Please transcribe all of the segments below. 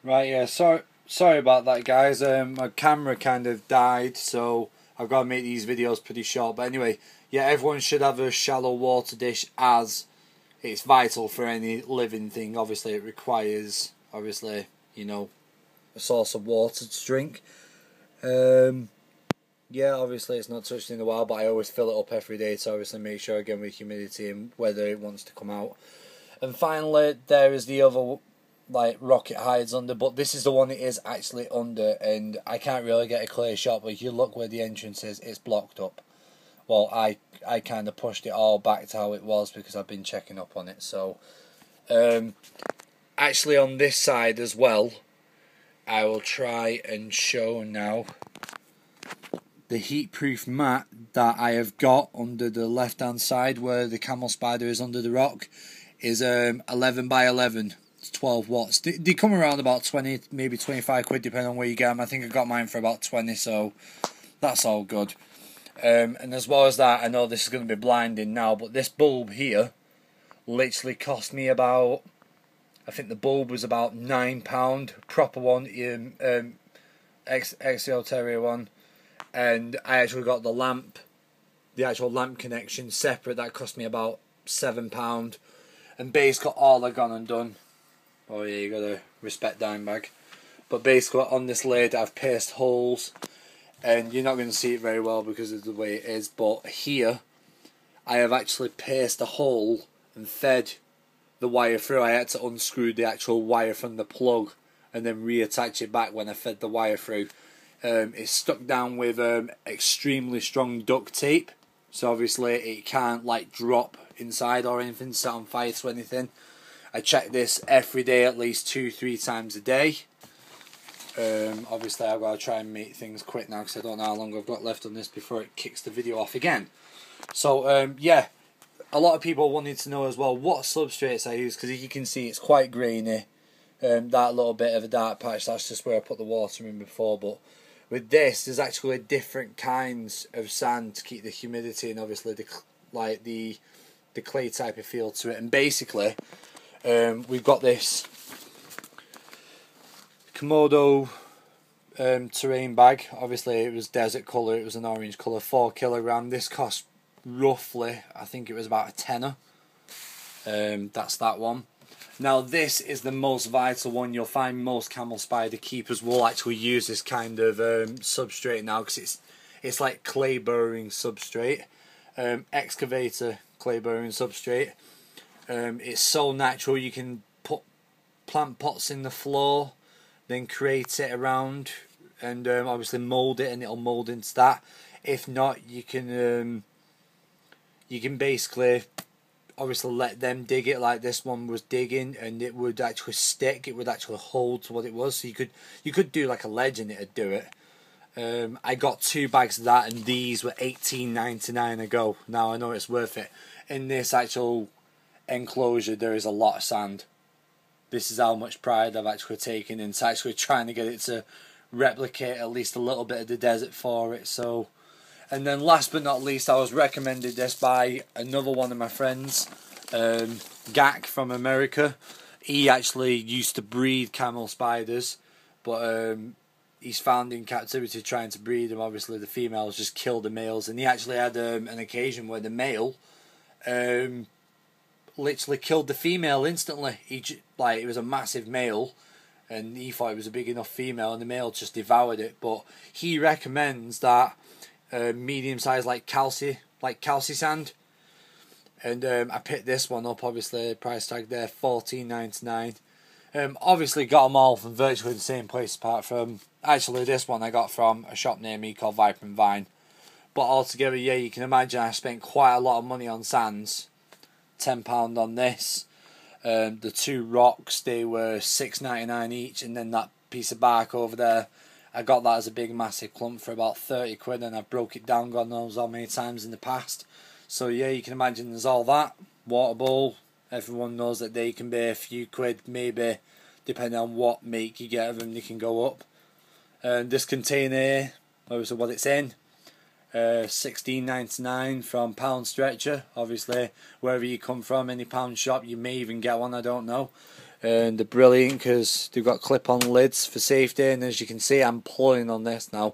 Right, yeah, sorry about that, guys. My camera kind of died, so I've got to make these videos pretty short. But anyway, yeah, everyone should have a shallow water dish, as it's vital for any living thing. Obviously, it requires, a source of water to drink. Yeah, obviously it's not touched in a while, but I always fill it up every day to obviously make sure again with humidity and whether it wants to come out. And finally, there is the other rock it hides under, but this is the one it is actually under, and I can't really get a clear shot, but if you look where the entrance is, it's blocked up. Well, I kind of pushed it all back to how it was because I've been checking up on it. So actually on this side as well, I will try and show now. The heatproof mat that I have got under the left hand side where the Camel Spider is under the rock is 11 by 11. It's 12 watts. They come around about 20, maybe 25 quid depending on where you get them. I think I got mine for about 20, so that's all good. And as well as that, I know this is going to be blinding now, but this bulb here literally cost me about, I think the bulb was about £9, proper one, XL Terrier one. And I actually got the lamp, the actual lamp connection separate. That cost me about £7. And basically all I gone and done. Oh yeah, you gotta respect dime bag. But basically on this lid I've pierced holes, and you're not going to see it very well because of the way it is. But here I have actually pierced a hole and fed the wire through. I had to unscrew the actual wire from the plug and then reattach it back when I fed the wire through. It's stuck down with extremely strong duct tape, so obviously it can't drop inside or anything, set on fire to anything. I check this every day, at least 2-3 times a day. Obviously I've got to try and make things quick now because I don't know how long I've got left on this before it kicks the video off again. So yeah, a lot of people wanted to know as well what substrates I use, because as you can see it's quite grainy. That little bit of a dark patch, that's just where I put the water in before, but with this, there's actually different kinds of sand to keep the humidity and obviously the clay type of feel to it. And basically, we've got this Komodo terrain bag. Obviously, it was desert colour. It was an orange colour, 4 kilogram. This cost roughly, I think it was about a tenner. That's that one. Now this is the most vital one. You'll find most Camel Spider keepers will actually use this kind of substrate now, because it's like clay burrowing substrate, excavator clay burrowing substrate. It's so natural. You can put plant pots in the floor, then create it around, and obviously mould it, and it'll mould into that. If not, you can basically obviously let them dig it like this one was digging, and it would actually stick. It would actually hold to what it was. So you could do like a ledge in it to do it. I got 2 bags of that, and these were $18.99 a go. Now I know it's worth it. In this actual enclosure there is a lot of sand. This is how much pride I've actually taken into actually trying to get it to replicate at least a little bit of the desert for it. So, and then last but not least, I was recommended this by another one of my friends, Gak from America. He actually used to breed camel spiders, but he's found in captivity trying to breed them. Obviously the females just kill the males, and he actually had an occasion where the male literally killed the female instantly. It was a massive male, and he thought it was a big enough female, and the male just devoured it. But he recommends that medium size calci sand, and I picked this one up. Obviously price tag there $14.99. Obviously got them all from virtually the same place, apart from actually this one I got from a shop near me called Viper and Vine. But altogether, yeah, you can imagine I spent quite a lot of money on sands. £10 on this. The 2 rocks, they were $6.99 each, and then that piece of bark over there, I got that as a big massive clump for about 30 quid, and I broke it down God knows how many times in the past. So yeah, you can imagine there's all that. Water bowl, everyone knows that they can be a few quid, maybe depending on what make you get of them, they can go up. This container here, obviously what it's in, $16.99 from Pound Stretcher. Obviously wherever you come from, any pound shop, you may even get one, I don't know. and they're brilliant because they've got clip-on lids for safety, and as you can see I'm pulling on this now.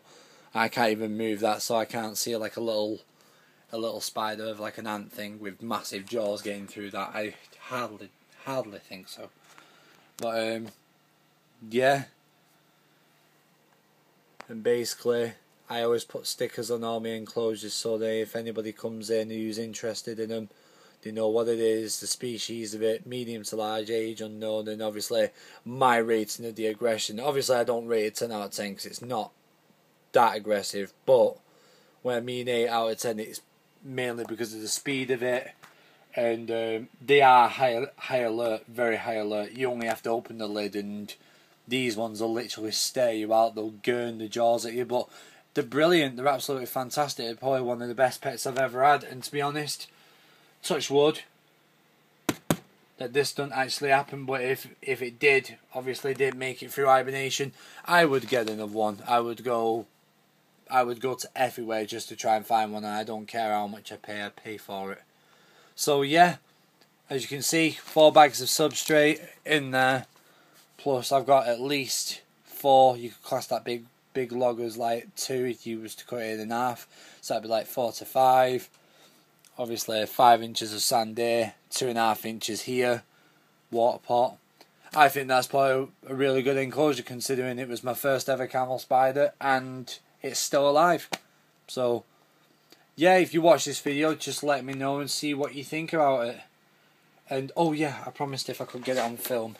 I can't even move that, so I can't see like a little spider of like an ant thing with massive jaws getting through that. I hardly think so. But yeah, and basically I always put stickers on all my enclosures so that if anybody comes in who's interested in them, they know what it is, the species of it, medium to large, age unknown, and obviously my rating of the aggression. Obviously I don't rate it 10 out of 10 because it's not that aggressive, but when I mean 8 out of 10, it's mainly because of the speed of it, and they are high alert, very high alert. You only have to open the lid, and these ones will literally stare you out. They'll gurn the jaws at you, but they're brilliant. They're absolutely fantastic. They're probably one of the best pets I've ever had, and to be honest, touch wood that this doesn't actually happen, but if it did, obviously did make it through hibernation, I would get another one. I would go to everywhere just to try and find one, and I don't care how much I pay for it. So yeah, as you can see, 4 bags of substrate in there, plus I've got at least 4. You could class that big log as like 2 if you was to cut it in half, so that'd be like 4 to 5. Obviously 5 inches of sand here, 2.5 inches here, water pot. I think that's probably a really good enclosure considering it was my first ever camel spider and it's still alive. So yeah, if you watch this video, just let me know and see what you think about it. And oh yeah, I promised if I could get it on film.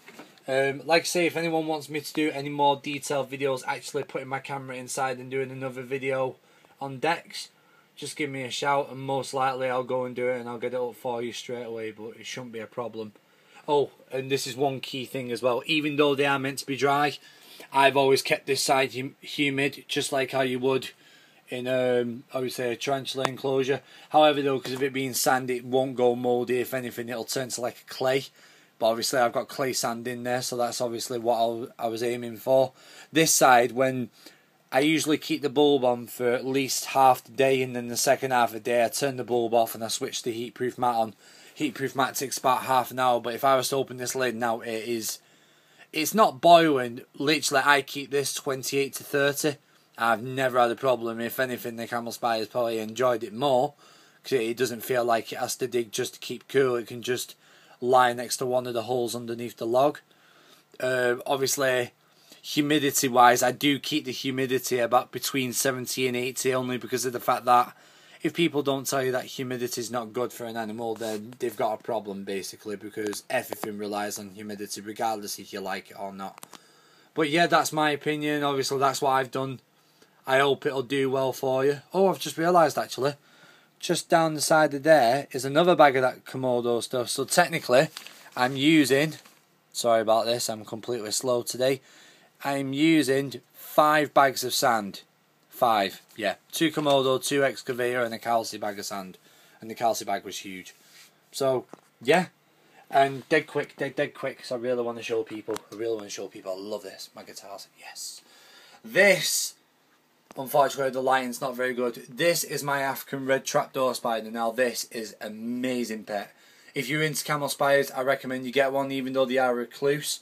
Like I say, if anyone wants me to do any more detailed videos, actually putting my camera inside and doing another video on decks, just give me a shout and most likely I'll go and do it and I'll get it up for you straight away, but it shouldn't be a problem. Oh, and this is one key thing as well. Even though they are meant to be dry, I've always kept this side humid, just like how you would in obviously a tarantula enclosure. However though, because of it being sand, it won't go mouldy. If anything, it'll turn to like a clay. But obviously I've got clay sand in there, so that's obviously what I was aiming for. This side, when I usually keep the bulb on for at least half the day, and then the second half of the day I turn the bulb off and I switch the heatproof mat on. Heatproof mat takes about half an hour, but if I was to open this lid now, it's not boiling. Literally, I keep this 28 to 30. I've never had a problem. If anything, the Camel Spider's probably enjoyed it more because it doesn't feel like it has to dig just to keep cool. It can just lie next to one of the holes underneath the log. Obviously, humidity wise, I do keep the humidity about between 70 and 80 only because of the fact that if people don't tell you that humidity is not good for an animal, then they've got a problem basically, because everything relies on humidity regardless if you like it or not. But yeah, that's my opinion. Obviously that's what I've done. I hope it'll do well for you. Oh, I've just realised actually, just down the side of there is another bag of that Komodo stuff. So technically I'm using, sorry about this, I'm completely slow today, I'm using 5 bags of sand. 5, yeah. 2 Komodo, 2 excavator and a calci bag of sand. And the calci bag was huge. So yeah, and dead quick, dead quick, because I really want to show people. I love this. My guitars, yes. This, unfortunately the lighting's not very good. This is my African red trapdoor spider. Now this is an amazing pet. If you're into camel spiders, I recommend you get one, even though they are recluse.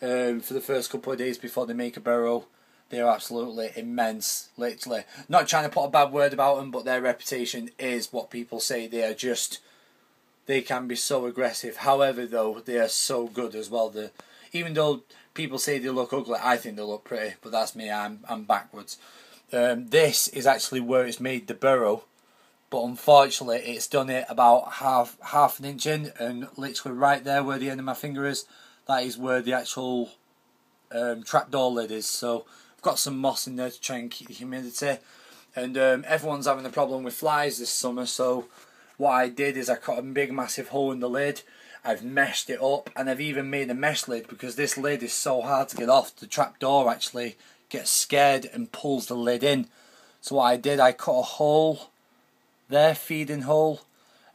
For the first couple of days before they make a burrow, they're absolutely immense, literally. Not trying to put a bad word about them, but their reputation is what people say. They can be so aggressive. However though, they are so good as well. Even though people say they look ugly, I think they look pretty, but that's me, I'm backwards. This is actually where it's made the burrow, but unfortunately it's done it about half an inch in, and literally right there where the end of my finger is, that is where the actual trapdoor lid is. So I've got some moss in there to try and keep the humidity, and everyone's having a problem with flies this summer, so what I did is I cut a big massive hole in the lid. I've meshed it up, and I've even made a mesh lid because this lid is so hard to get off. The trapdoor actually gets scared and pulls the lid in. So what I did, I cut a hole there, feeding hole,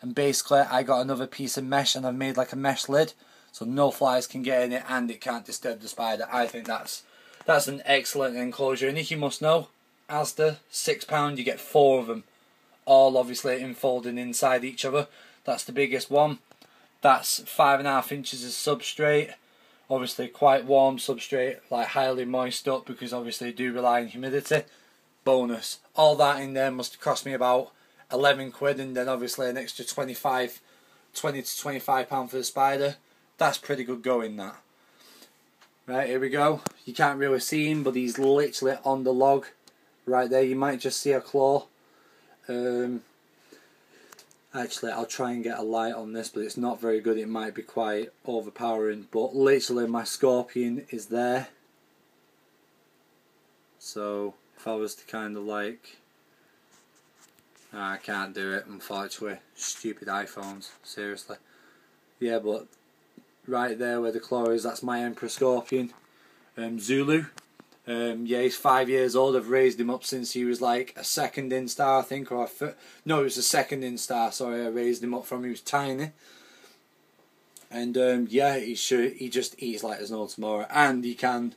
and basically I got another piece of mesh and I've made like a mesh lid so no flies can get in it and it can't disturb the spider. I think that's an excellent enclosure. And if you must know, Asda, £6, you get 4 of them, all obviously enfolding inside each other. That's the biggest one. That's 5.5 inches of substrate, Obviously quite warm substrate, like highly moist up, because obviously they do rely on humidity. Bonus. All that in there must have cost me about 11 quid, and then obviously an extra 20 to 25 pound for the spider. That's pretty good going, that. Right, here we go. You can't really see him, but he's literally on the log right there. You might just see a claw. Actually, I'll try and get a light on this, but it's not very good. It might be quite overpowering, but literally my scorpion is there. So if I was to kind of like, I can't do it, unfortunately. Stupid iPhones, seriously. Yeah, but right there where the claw is, that's my Emperor Scorpion. Zulu. Yeah, he's 5 years old. I've raised him up since he was like a second instar, I think, or no, he was a second instar. Sorry, I raised him up from he was tiny. And yeah, he just eats like there's no tomorrow, and he can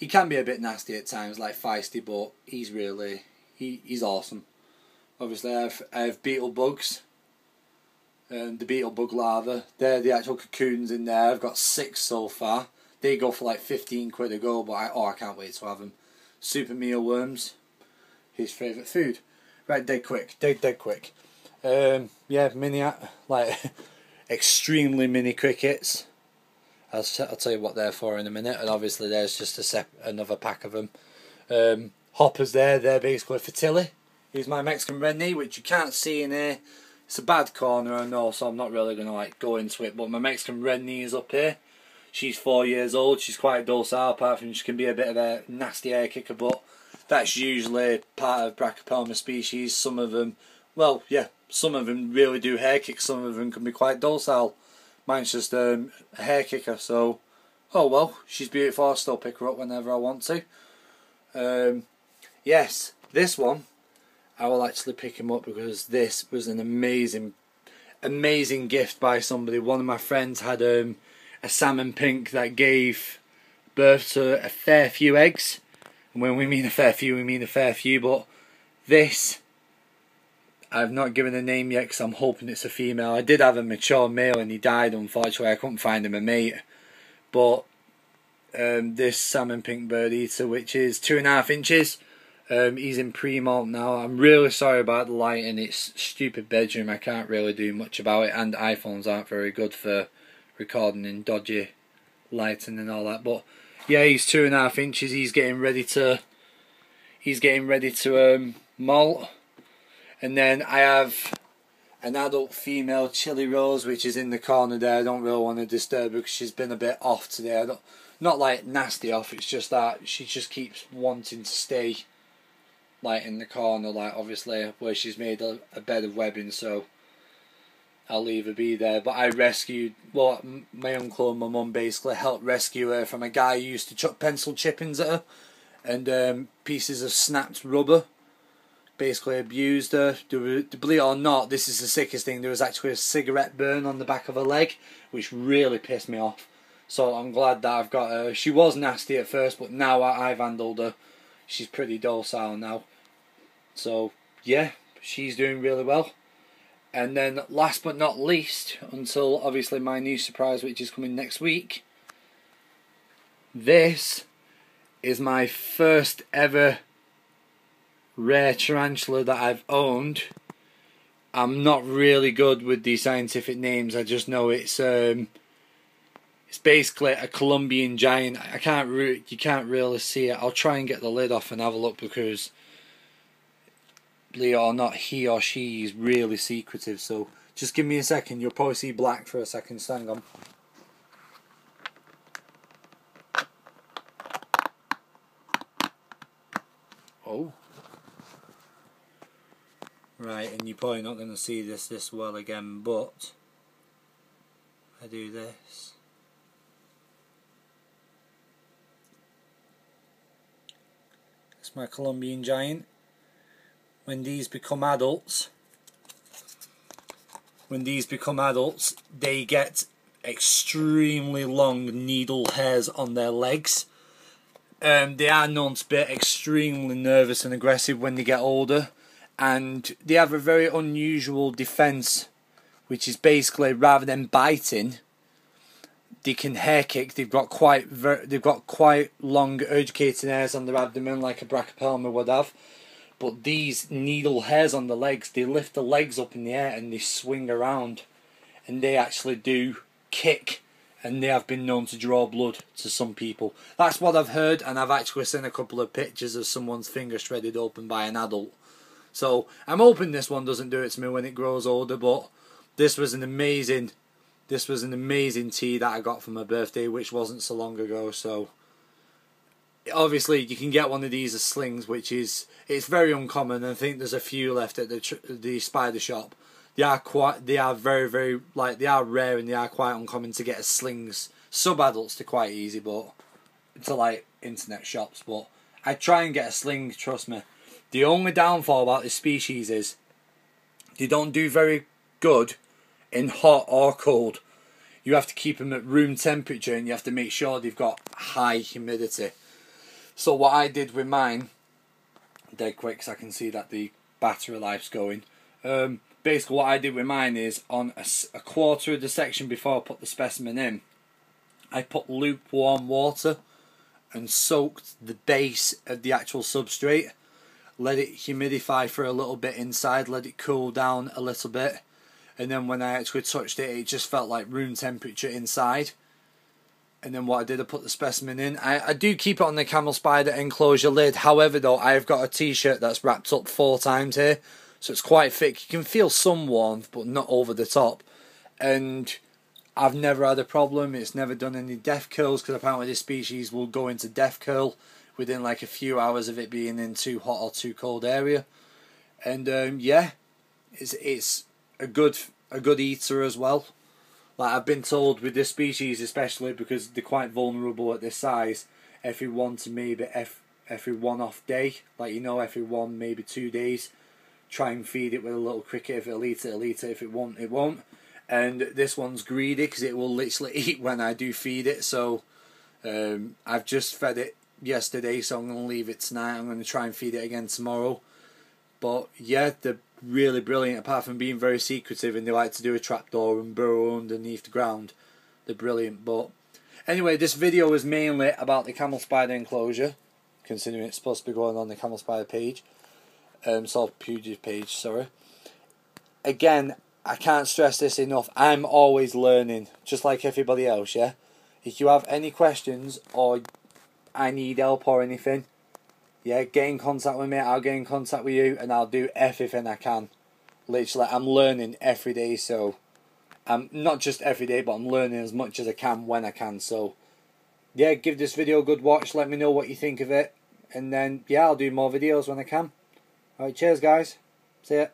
be a bit nasty at times, like feisty, but he's really he's awesome. Obviously, I have beetle bugs. The beetle bug larvae, they're the actual cocoons in there. I've got 6 so far. They go for like 15 quid a go, but I can't wait to have them. Super mealworms, his favourite food. Right, dead quick. Yeah, mini, like extremely mini crickets. I'll tell you what they're for in a minute, and obviously there's just another pack of them. Hoppers they're basically for Tilly. Here's my Mexican red knee, which you can't see in here. It's a bad corner, I know, so I'm not really going to like go into it, but my Mexican red knee is up here. She's 4 years old, she's quite docile, apart from she can be a bit of a nasty air kicker, but that's usually part of Brachypelma species. Some of them, well, yeah, some of them really do hair kick, some of them can be quite docile. Mine's just a hair kicker, so, oh well, she's beautiful, I'll still pick her up whenever I want to. Yes, this one, I will actually pick him up because this was an amazing gift by somebody. One of my friends had a salmon pink that gave birth to a fair few eggs. And when we mean a fair few, we mean a fair few. But this, I've not given a name yet because I'm hoping it's a female. I did have a mature male and he died, unfortunately. I couldn't find him a mate. But this salmon pink bird eater, which is 2.5 inches. He's in pre-molt now. I'm really sorry about the lighting. It's stupid bedroom. I can't really do much about it, and iPhones aren't very good for recording in dodgy lighting and all that. But yeah, he's 2.5 inches. He's getting ready to molt. And then I have an adult female Chili Rose, which is in the corner there. I don't really want to disturb her because she's been a bit off today. Not like nasty off. It's just that she just keeps wanting to stay like in the corner, like obviously where she's made a bed of webbing, so I'll leave her be there. But I rescued, well, my uncle and my mum basically helped rescue her from a guy who used to chuck pencil chippings at her, and pieces of snapped rubber. Basically abused her. Believe it or not, this is the sickest thing, there was actually a cigarette burn on the back of her leg, which really pissed me off. So I'm glad that I've got her. She was nasty at first, but now I've handled her. She's pretty docile now. So yeah, she's doing really well. And then last but not least, until obviously my new surprise, which is coming next week, this is my first ever rare tarantula that I've owned. I'm not really good with the scientific names. I just know it's basically a Colombian giant. You can't really see it. I'll try and get the lid off and have a look, because believe it or not, he or she is really secretive. So just give me a second. You'll probably see black for a second. Hang on. Oh. Right, and you're probably not going to see this well again, but I do this. It's my Colombian giant. When these become adults, they get extremely long needle hairs on their legs. They are known to be extremely nervous and aggressive when they get older, and they have a very unusual defense, which is basically, rather than biting, they can hair kick. They've got quite long educated hairs on their abdomen, like a brachypelma would have. But these needle hairs on the legs, they lift the legs up in the air and they swing around, and they actually do kick, and they have been known to draw blood to some people. That's what I've heard, and I've actually seen a couple of pictures of someone's finger shredded open by an adult. So I'm hoping this one doesn't do it to me when it grows older. But this was an amazing tea that I got for my birthday, which wasn't so long ago. So obviously you can get one of these as slings, it's very uncommon. I think there's a few left at the spider shop. They are very they are rare, and they are quite uncommon to get as slings. Sub-adults they're quite easy, but to like internet shops. But I try and get a sling, trust me. The only downfall about this species is they don't do very good in hot or cold. You have to keep them at room temperature, and you have to make sure they've got high humidity. So what I did with mine, dead quick, so I can see that the battery life's going. Basically what I did with mine is, on a quarter of the section before I put the specimen in, I put lukewarm water and soaked the base of the actual substrate. Let it humidify for a little bit inside, let it cool down a little bit, and then when I actually touched it, it just felt like room temperature inside. And then what I did, I put the specimen in. I do keep it on the Camel Spider Enclosure lid. However though, I've got a t-shirt that's wrapped up 4 times here, so it's quite thick. You can feel some warmth, but not over the top. And I've never had a problem. It's never done any death curls, because apparently this species will go into death curl within like a few hours of it being in too hot or too cold area. And yeah, it's a good eater as well. Like I've been told with this species, especially because they're quite vulnerable at this size, every 1 to maybe every 1 off day, like every 1 maybe 2 days, try and feed it with a little cricket. If it'll eat it, it'll eat it. If it won't, it won't. And this one's greedy because it will literally eat when I do feed it. So I've just fed it yesterday, so I'm going to leave it tonight. I'm going to try and feed it again tomorrow. But yeah, they're really brilliant. Apart from being very secretive, and they like to do a trapdoor and burrow underneath the ground, they're brilliant. But anyway, this video was mainly about the Camel Spider Enclosure, considering it's supposed to be going on the Camel Spider page, Puget page, sorry. Again, I can't stress this enough, I'm always learning, just like everybody else, yeah? If you have any questions, or I need help or anything, yeah, get in contact with me, I'll get in contact with you, and I'll do everything I can. Literally, I'm learning every day, so I'm not just every day, but I'm learning as much as I can when I can. So yeah, give this video a good watch, let me know what you think of it, and then yeah, I'll do more videos when I can. Alright, cheers guys, see ya.